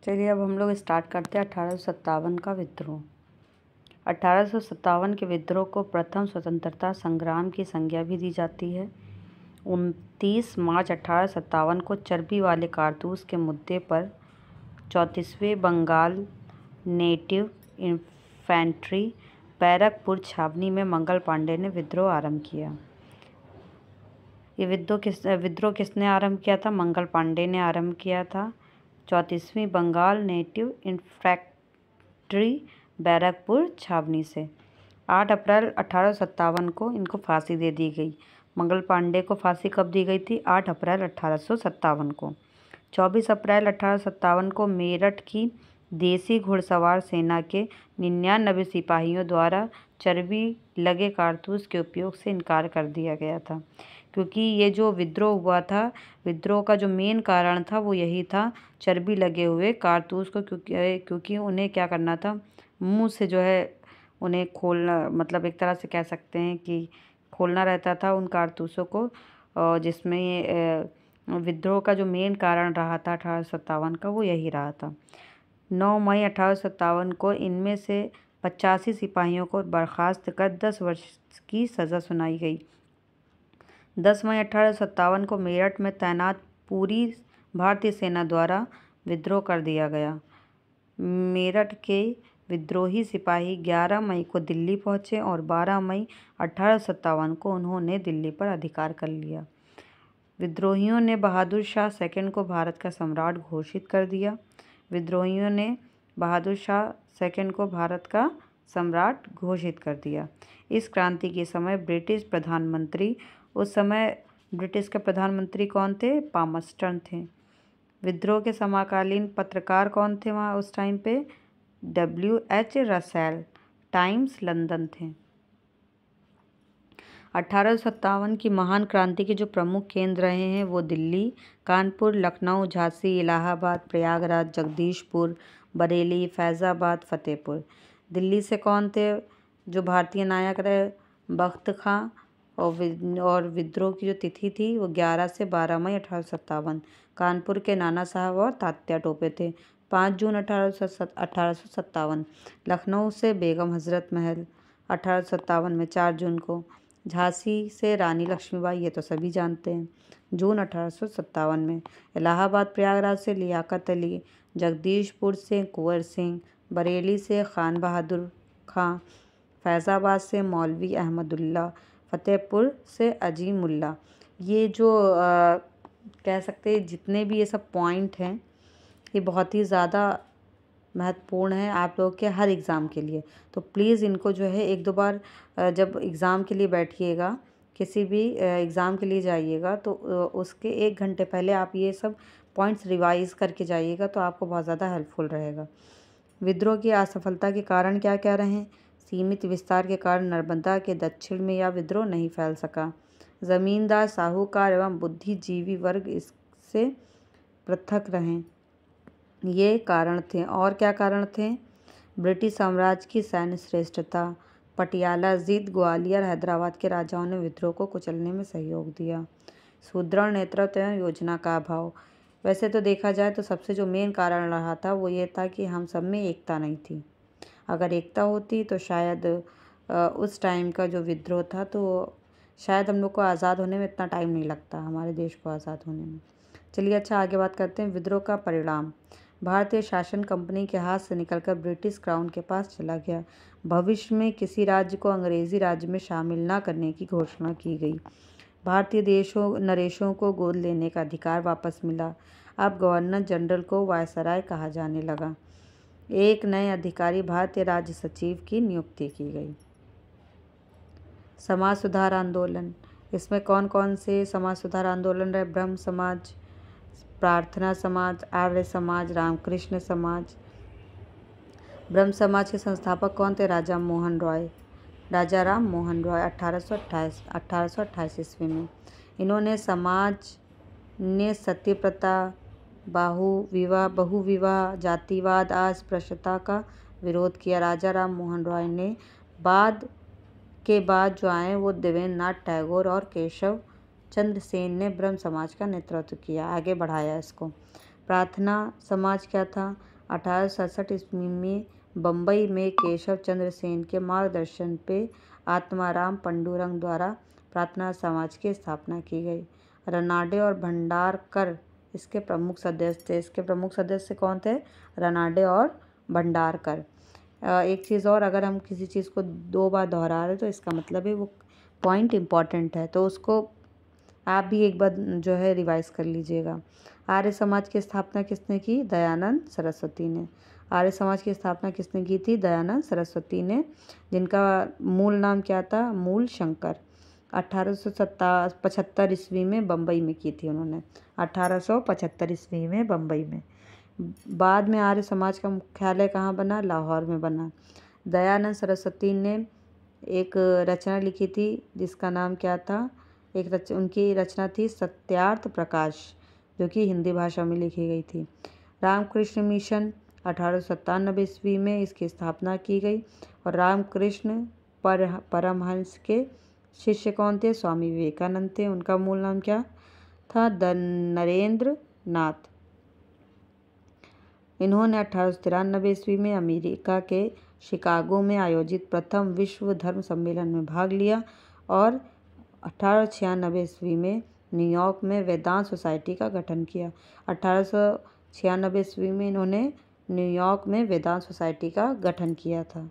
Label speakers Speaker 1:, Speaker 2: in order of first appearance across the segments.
Speaker 1: चलिए अब हम लोग स्टार्ट करते हैं 1857 का विद्रोह। 1857 के विद्रोह को प्रथम स्वतंत्रता संग्राम की संज्ञा भी दी जाती है। 29 मार्च 1857 को चर्बी वाले कारतूस के मुद्दे पर 34वें बंगाल नेटिव इन्फेंट्री बैरकपुर छावनी में मंगल पांडे ने विद्रोह आरंभ किया। ये विद्रोह किसने आरंभ किया था? मंगल पांडे ने आरंभ किया था। 34वीं बंगाल नेटिव इन्फेंट्री बैरकपुर छावनी से 8 अप्रैल 1857 को इनको फांसी दे दी गई। मंगल पांडे को फांसी कब दी गई थी? 8 अप्रैल 1857 को। 24 अप्रैल 1857 को मेरठ की देसी घुड़सवार सेना के 99 सिपाहियों द्वारा चर्बी लगे कारतूस के उपयोग से इनकार कर दिया गया था, क्योंकि ये जो विद्रोह हुआ था, विद्रोह का जो मेन कारण था वो यही था, चर्बी लगे हुए कारतूस को, क्योंकि उन्हें क्या करना था, मुंह से जो है उन्हें खोलना, मतलब एक तरह से कह सकते हैं कि खोलना रहता था उन कारतूसों को, जिसमें ये विद्रोह का जो मेन कारण रहा था 1857 का, वो यही रहा था। 9 मई 1857 को इनमें से 85 सिपाहियों को बर्खास्त कर 10 वर्ष की सज़ा सुनाई गई। 10 मई 1857 को मेरठ में तैनात पूरी भारतीय सेना द्वारा विद्रोह कर दिया गया। मेरठ के विद्रोही सिपाही 11 मई को दिल्ली पहुंचे और 12 मई 1857 को उन्होंने दिल्ली पर अधिकार कर लिया। विद्रोहियों ने बहादुर शाह सेकंड को भारत का सम्राट घोषित कर दिया। विद्रोहियों ने बहादुर शाह सेकंड को भारत का सम्राट घोषित कर दिया। इस क्रांति के समय ब्रिटिश प्रधानमंत्री, उस समय ब्रिटिश के प्रधानमंत्री कौन थे? पामस्टन थे। विद्रोह के समकालीन पत्रकार कौन थे वहाँ उस टाइम पे? W.H. रसेल, टाइम्स लंदन थे। 1857 की महान क्रांति के जो प्रमुख केंद्र रहे हैं वो दिल्ली, कानपुर, लखनऊ, झांसी, इलाहाबाद, प्रयागराज, जगदीशपुर, बरेली, फैज़ाबाद, फतेहपुर। दिल्ली से कौन थे जो भारतीय नायक रहे? बख्त खां। और विद्रोह की जो तिथि थी वो 11 से 12 मई 1857। कानपुर के नाना साहब और तात्या टोपे थे, 5 जून 1857। लखनऊ से बेगम हजरत महल 1857 में 4 जून को। झांसी से रानी लक्ष्मीबाई, ये तो सभी जानते हैं, जून 1857 में। इलाहाबाद प्रयागराज से लियाकत अली, जगदीशपुर से कुंवर सिंह, बरेली से खान बहादुर खां, फैज़ाबाद से मौलवी अहमदुल्ला, फतेहपुर से अजीमुल्ला। ये जो कह सकते हैं जितने भी ये सब पॉइंट हैं, ये बहुत ही ज़्यादा महत्वपूर्ण है आप लोगों के हर एग्ज़ाम के लिए। तो प्लीज़ इनको जो है एक दो बार जब एग्ज़ाम के लिए बैठिएगा, किसी भी एग्ज़ाम के लिए जाइएगा, तो उसके 1 घंटे पहले आप ये सब पॉइंट्स रिवाइज करके जाइएगा, तो आपको बहुत ज़्यादा हेल्पफुल रहेगा। विद्रोह की असफलता के कारण क्या क्या रहे? सीमित विस्तार के कारण नर्मदा के दक्षिण में यह विद्रोह नहीं फैल सका। ज़मींदार, साहूकार एवं बुद्धिजीवी वर्ग इससे पृथक रहें, ये कारण थे। और क्या कारण थे? ब्रिटिश साम्राज्य की सैन्य श्रेष्ठता, पटियाला जीत, ग्वालियर, हैदराबाद के राजाओं ने विद्रोह को कुचलने में सहयोग दिया। सुदृढ़ नेतृत्व एवं योजना का अभाव। वैसे तो देखा जाए तो सबसे जो मेन कारण रहा था वो ये था कि हम सब में एकता नहीं थी। अगर एकता होती तो शायद उस टाइम का जो विद्रोह था तो शायद हम लोग को आज़ाद होने में इतना टाइम नहीं लगता, हमारे देश को आज़ाद होने में। चलिए अच्छा आगे बात करते हैं। विद्रोह का परिणाम। भारतीय शासन कंपनी के हाथ से निकलकर ब्रिटिश क्राउन के पास चला गया। भविष्य में किसी राज्य को अंग्रेजी राज्य में शामिल न करने की घोषणा की गई। भारतीय नरेशों को गोद लेने का अधिकार वापस मिला। अब गवर्नर जनरल को वायसराय कहा जाने लगा। एक नए अधिकारी भारतीय राज्य सचिव की नियुक्ति की गई। समाज सुधार आंदोलन। इसमें कौन कौन से समाज सुधार आंदोलन रहे? ब्रह्म समाज, प्रार्थना समाज, आर्य समाज, रामकृष्ण समाज। ब्रह्म समाज के संस्थापक कौन थे? राजा राम मोहन रॉय 1828 ईस्वी में। इन्होंने समाज ने सती प्रथा, बहुविवाह, जातिवाद, अस्पृश्यता का विरोध किया। राजा राम मोहन रॉय ने बाद जो आए वो देवेंद्र नाथ टैगोर और केशव चंद्र सेन ने ब्रह्म समाज का नेतृत्व किया, आगे बढ़ाया इसको। प्रार्थना समाज क्या था? 1867 ईस्वी में बम्बई में केशव चंद्र सेन के मार्गदर्शन पे आत्माराम पंडुरंग द्वारा प्रार्थना समाज की स्थापना की गई। रनाडे और भंडारकर इसके प्रमुख सदस्य थे। इसके प्रमुख सदस्य कौन थे? रनाडे और भंडारकर। एक चीज़ और, अगर हम किसी चीज़ को 2 बार दोहरा रहे तो इसका मतलब है वो पॉइंट इम्पॉर्टेंट है, तो उसको आप भी एक बार जो है रिवाइज कर लीजिएगा। आर्य समाज की स्थापना किसने की? दयानंद सरस्वती ने। आर्य समाज की स्थापना किसने की थी? दयानंद सरस्वती ने, जिनका मूल नाम क्या था? मूल शंकर। 1875 ईस्वी में बम्बई में की थी उन्होंने। 1875 ईस्वी में बम्बई में। बाद में आर्य समाज का मुख्यालय कहाँ बना? लाहौर में बना। दयानंद सरस्वती ने एक रचना लिखी थी जिसका नाम क्या था? उनकी रचना थी सत्यार्थ प्रकाश, जो कि हिंदी भाषा में लिखी गई थी। रामकृष्ण मिशन 1897 ईस्वी में इसकी स्थापना की गई और रामकृष्ण परमहंस के शिष्य कौन थे? स्वामी विवेकानंद थे। उनका मूल नाम क्या था? नरेंद्र नाथ। इन्होंने 1893 ईस्वी में अमेरिका के शिकागो में आयोजित प्रथम विश्व धर्म सम्मेलन में भाग लिया और 1896 ईस्वी में न्यूयॉर्क में वेदांत सोसाइटी का गठन किया। 1896 ईस्वी में इन्होंने न्यूयॉर्क में वेदांत सोसाइटी का गठन किया था।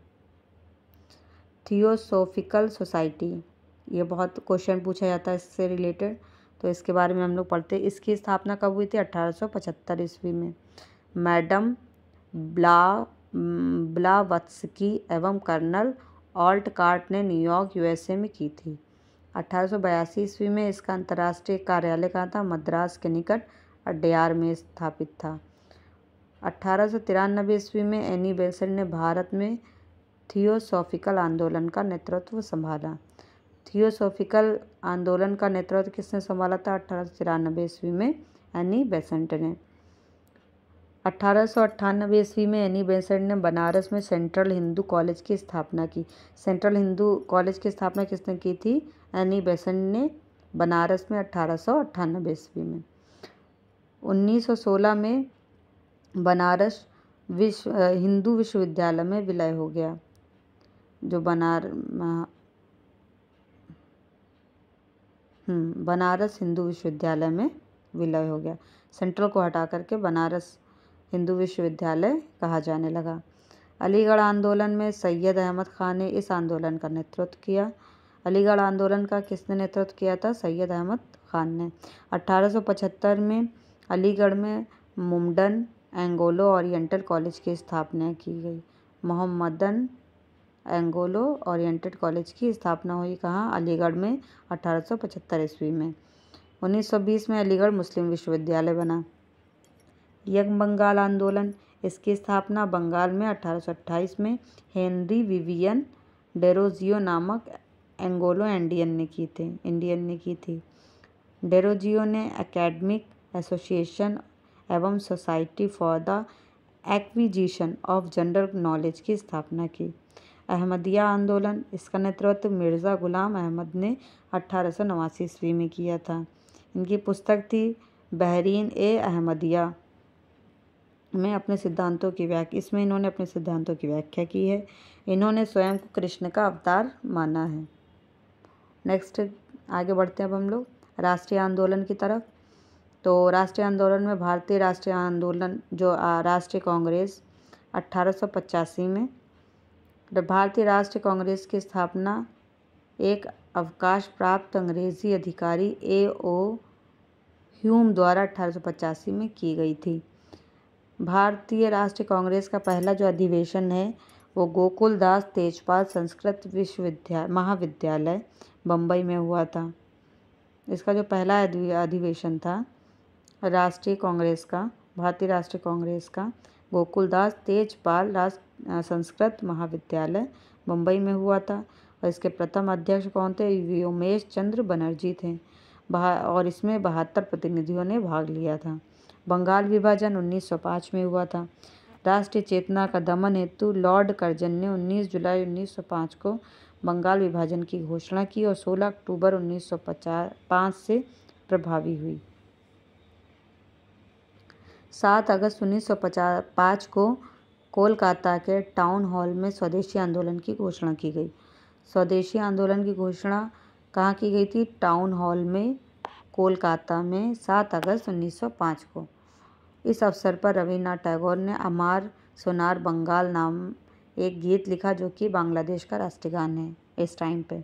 Speaker 1: थियोसॉफिकल सोसाइटी, ये बहुत क्वेश्चन पूछा जाता है इससे रिलेटेड, तो इसके बारे में हम लोग पढ़ते हैं। इसकी स्थापना कब हुई थी? 1875 ईस्वी में। मैडम ब्लावत्स्की एवं कर्नल ऑल्टकाट ने न्यूयॉर्क यूएसए में की थी। 1882 ईस्वी में इसका अंतर्राष्ट्रीय कार्यालय कहाँ था? मद्रास के निकट अड्यार में स्थापित था। 1893 ईस्वी में एनी बेसेंट ने भारत में थियोसॉफिकल आंदोलन का नेतृत्व संभाला। थियोसॉफिकल आंदोलन का नेतृत्व किसने संभाला था? 1893 ईस्वी में एनी बेसेंट ने। 1898 ईस्वी में एनी बेसेंट ने बनारस में सेंट्रल हिंदू कॉलेज की स्थापना की। सेंट्रल हिंदू कॉलेज की स्थापना किसने की थी? एनी बेसेंट ने, बनारस में 1898 ईस्वी में। 1916 में बनारस हिंदू विश्वविद्यालय में विलय हो गया। जो बनारस हिंदू विश्वविद्यालय में विलय हो गया। सेंट्रल को हटा करके बनारस हिंदू विश्वविद्यालय कहा जाने लगा। अलीगढ़ आंदोलन में सैयद अहमद खान ने इस आंदोलन का नेतृत्व किया। अलीगढ़ आंदोलन का किसने नेतृत्व किया था? सैयद अहमद खान ने। 1875 में अलीगढ़ में मोहम्मदन एंग्लो ओरिएंटल कॉलेज की स्थापना की गई। मोहम्मदन एंग्लो ओरिएंटल कॉलेज की स्थापना हुई कहाँ? अलीगढ़ में 1875 ईस्वी में। 1920 में अलीगढ़ मुस्लिम विश्वविद्यालय बना। यंग बंगाल आंदोलन, इसकी स्थापना बंगाल में 1828 में हेनरी विवियन डेरोजियो नामक एंग्लो इंडियन ने की थी। डेरोजियो ने एकेडमिक एसोसिएशन एवं society for the acquisition of general knowledge की स्थापना की। अहमदिया आंदोलन, इसका नेतृत्व मिर्ज़ा गुलाम अहमद ने 1889 ईस्वी में किया था। इनकी पुस्तक थी बहरीन ए अहमदिया में अपने सिद्धांतों की व्याख्या, इसमें इन्होंने अपने सिद्धांतों की व्याख्या की है। इन्होंने स्वयं को कृष्ण का अवतार माना है। नेक्स्ट आगे बढ़ते हैं अब हम लोग राष्ट्रीय आंदोलन की तरफ। तो राष्ट्रीय आंदोलन में भारतीय राष्ट्रीय आंदोलन जो राष्ट्रीय कांग्रेस 1885 में, भारतीय राष्ट्रीय कांग्रेस की स्थापना एक अवकाश प्राप्त अंग्रेजी अधिकारी A.O. ह्यूम द्वारा 1885 में की गई थी। भारतीय राष्ट्रीय कांग्रेस का पहला जो अधिवेशन है वो गोकुलदास तेजपाल संस्कृत महाविद्यालय बम्बई में हुआ था। इसका जो पहला अधिवेशन था राष्ट्रीय कांग्रेस का, भारतीय राष्ट्रीय कांग्रेस का, गोकुलदास तेजपाल संस्कृत महाविद्यालय मुंबई में हुआ था और इसके प्रथम अध्यक्ष कौन थे? व्योमेश चंद्र बनर्जी थे और इसमें 72 प्रतिनिधियों ने भाग लिया था। बंगाल विभाजन 1905 में हुआ था। राष्ट्रीय चेतना का दमन हेतु लॉर्ड कर्जन ने 19 जुलाई 1905 को बंगाल विभाजन की घोषणा की और 16 अक्टूबर 1905 से प्रभावी हुई। 7 अगस्त 1905 को कोलकाता के टाउन हॉल में स्वदेशी आंदोलन की घोषणा की गई। स्वदेशी आंदोलन की घोषणा कहाँ की गई थी? टाउन हॉल में कोलकाता में 7 अगस्त 1905 को। इस अवसर पर रवीन्द्रनाथ टैगोर ने अमार सोनार बंगाल नाम एक गीत लिखा, जो कि बांग्लादेश का राष्ट्रीय गान है इस टाइम पे।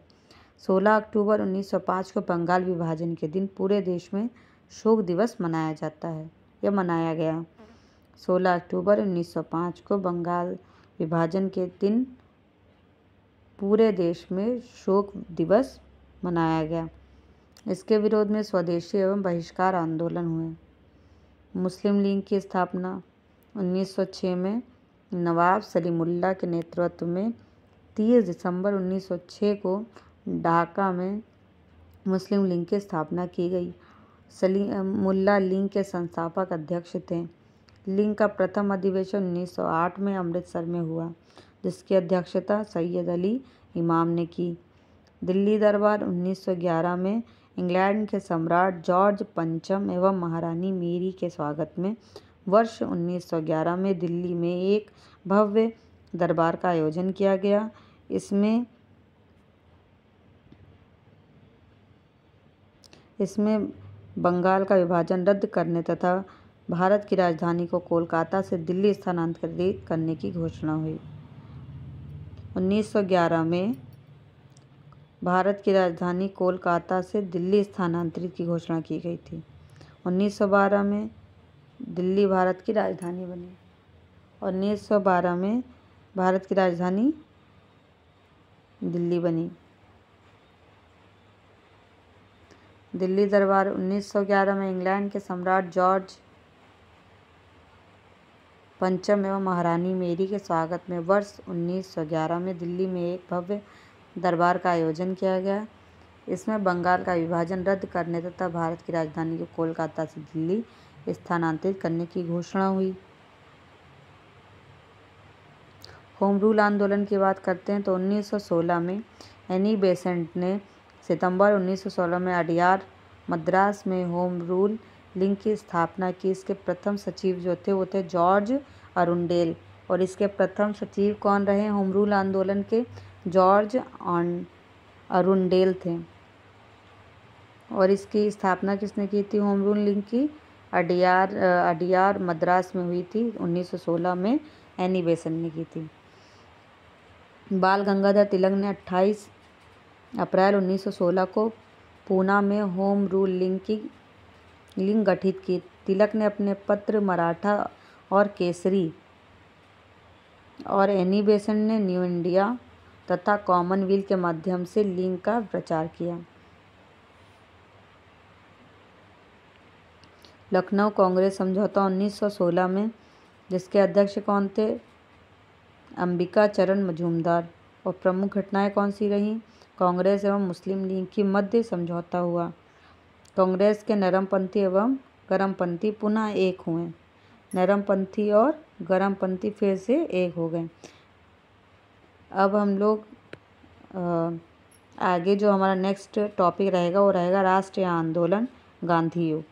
Speaker 1: 16 अक्टूबर 1905 को बंगाल विभाजन के दिन पूरे देश में शोक दिवस मनाया जाता है, यह मनाया गया। 16 अक्टूबर 1905 को बंगाल विभाजन के दिन पूरे देश में शोक दिवस मनाया गया। इसके विरोध में स्वदेशी एवं बहिष्कार आंदोलन हुए। मुस्लिम लीग की स्थापना 1906 में नवाब सलीमुल्लाह के नेतृत्व में 30 दिसंबर 1906 को ढाका में मुस्लिम लीग की स्थापना की गई। सलीमुल्लाह लीग के संस्थापक अध्यक्ष थे। लीग का प्रथम अधिवेशन 1908 में अमृतसर में हुआ, जिसकी अध्यक्षता सैयद अली इमाम ने की। दिल्ली दरबार 1911 में इंग्लैंड के सम्राट जॉर्ज पंचम एवं महारानी मेरी के स्वागत में वर्ष 1911 में दिल्ली में एक भव्य दरबार का आयोजन किया गया। इसमें बंगाल का विभाजन रद्द करने तथा भारत की राजधानी को कोलकाता से दिल्ली स्थानांतरित करने की घोषणा हुई। 1911 में भारत की राजधानी कोलकाता से दिल्ली स्थानांतरित की घोषणा की गई थी। 1912 में दिल्ली भारत की राजधानी बनी। 1912 में भारत की राजधानी दिल्ली बनी। दिल्ली दरबार 1911 में इंग्लैंड के सम्राट जॉर्ज पंचम एवं महारानी मेरी के स्वागत में वर्ष 1911 में दिल्ली में एक भव्य दरबार का आयोजन किया गया। इसमें बंगाल का विभाजन रद्द करने तथा भारत की राजधानी को कोलकाता से दिल्ली स्थानांतरित करने की घोषणा हुई। होम रूल आंदोलन की बात करते हैं तो 1916 में एनी बेसेंट ने सितंबर 1916 में अडियार मद्रास में होम रूल लीग की स्थापना की। इसके प्रथम सचिव जो थे वो थे जॉर्ज अरुंडेल, और इसके प्रथम सचिव कौन रहे होम रूल आंदोलन के? जॉर्ज अरुंडेल थे। और इसकी स्थापना किसने की थी होम रूल लीग की? अडियार मद्रास में हुई थी। 1916 में एनी बेसेंट ने की थी। बाल गंगाधर तिलक ने 28 अप्रैल 1916 को पूना में होम रूल लीग गठित की। तिलक ने अपने पत्र मराठा और केसरी और एनी बेसेंट ने न्यू इंडिया तथा कॉमनवेल्थ के माध्यम से लीग का प्रचार किया। लखनऊ कांग्रेस समझौता 1916 में, जिसके अध्यक्ष कौन थे? अंबिका चरण मजूमदार। और प्रमुख घटनाएं कौन सी रहीं? कांग्रेस एवं मुस्लिम लीग की मध्य समझौता हुआ। कांग्रेस के नरमपंथी एवं गरमपंथी पुनः एक हुए। नरमपंथी और गरमपंथी फिर से एक हो गए। अब हम लोग आगे जो हमारा नेक्स्ट टॉपिक रहेगा वो रहेगा राष्ट्रीय आंदोलन गांधी युग।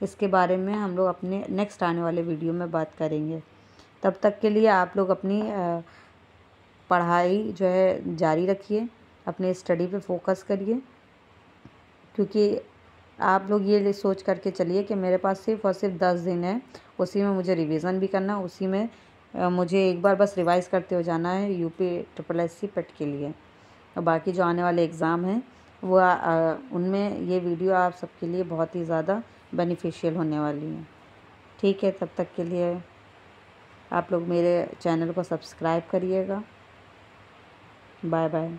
Speaker 1: इसके बारे में हम लोग अपने नेक्स्ट आने वाले वीडियो में बात करेंगे। तब तक के लिए आप लोग अपनी पढ़ाई जो है जारी रखिए, अपने स्टडी पे फोकस करिए, क्योंकि आप लोग ये सोच करके चलिए कि मेरे पास सिर्फ और सिर्फ 10 दिन है, उसी में मुझे रिवीजन भी करना, उसी में मुझे एक बार बस रिवाइज़ करते हो जाना है यूपी SSC पेट के लिए। और बाकी जो आने वाले एग्ज़ाम हैं वो उनमें ये वीडियो आप सबके लिए बहुत ही ज़्यादा बेनिफिशियल होने वाली है। ठीक है, तब तक के लिए आप लोग मेरे चैनल को सब्सक्राइब करिएगा। Bye bye.